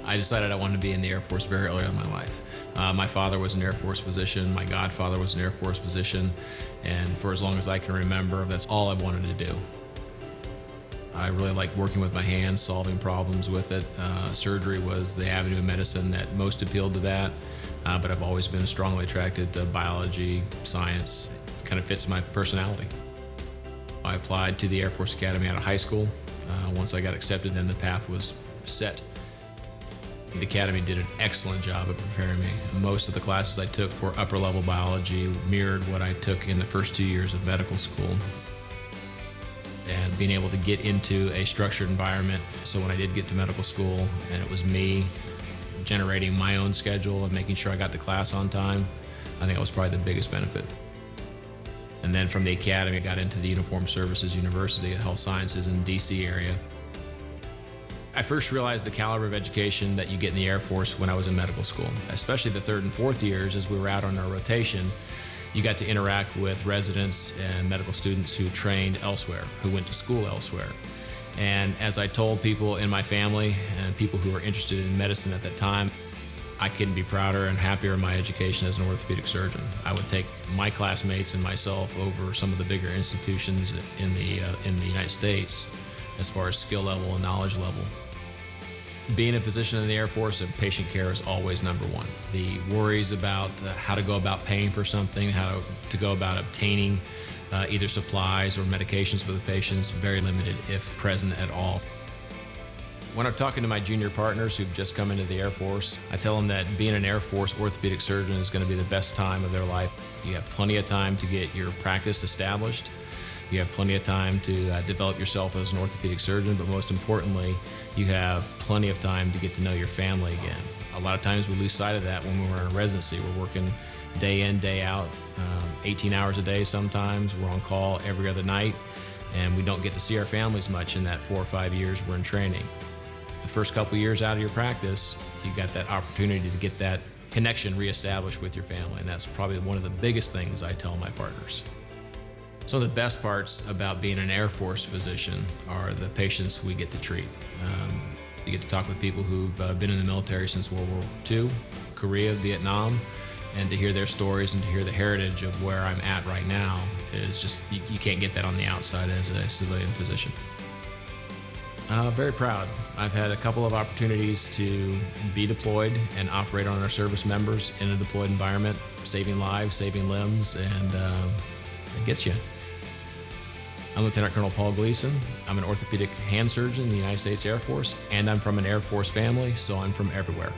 I decided I wanted to be in the Air Force very early in my life. My father was an Air Force physician, my godfather was an Air Force physician, and for as long as I can remember, that's all I wanted to do. I really like working with my hands, solving problems with it. Surgery was the avenue of medicine that most appealed to that, but I've always been strongly attracted to biology, science. It kind of fits my personality. I applied to the Air Force Academy out of high school. Once I got accepted, then the path was set. The Academy did an excellent job of preparing me. Most of the classes I took for upper level biology mirrored what I took in the first 2 years of medical school. And being able to get into a structured environment, so when I did get to medical school and it was me generating my own schedule and making sure I got to class on time, I think that was probably the biggest benefit. And then from the Academy, I got into the Uniformed Services University of Health Sciences in the DC area. I first realized the caliber of education that you get in the Air Force when I was in medical school, especially the third and fourth years as we were out on our rotation. You got to interact with residents and medical students who trained elsewhere, who went to school elsewhere. And as I told people in my family and people who were interested in medicine at that time, I couldn't be prouder and happier in my education as an orthopedic surgeon. I would take my classmates and myself over some of the bigger institutions in the United States as far as skill level and knowledge level. Being a physician in the Air Force, patient care is always number one. The worries about how to go about paying for something, how to go about obtaining either supplies or medications for the patients, very limited, if present at all. When I'm talking to my junior partners who've just come into the Air Force, I tell them that being an Air Force orthopedic surgeon is going to be the best time of their life. You have plenty of time to get your practice established. You have plenty of time to develop yourself as an orthopedic surgeon, but most importantly, you have plenty of time to get to know your family again. A lot of times we lose sight of that when we're in residency. We're working day in, day out, 18 hours a day sometimes. We're on call every other night, and we don't get to see our families much in that 4 or 5 years we're in training. The first couple years out of your practice, you got that opportunity to get that connection reestablished with your family, and that's probably one of the biggest things I tell my partners. Some of the best parts about being an Air Force physician are the patients we get to treat. You get to talk with people who've been in the military since World War II, Korea, Vietnam, and to hear their stories and to hear the heritage of where I'm at right now is just, you can't get that on the outside as a civilian physician. Very proud. I've had a couple of opportunities to be deployed and operate on our service members in a deployed environment, saving lives, saving limbs, and it gets you. I'm Lieutenant Colonel Paul Gleason. I'm an orthopedic hand surgeon in the United States Air Force, and I'm from an Air Force family, so I'm from everywhere.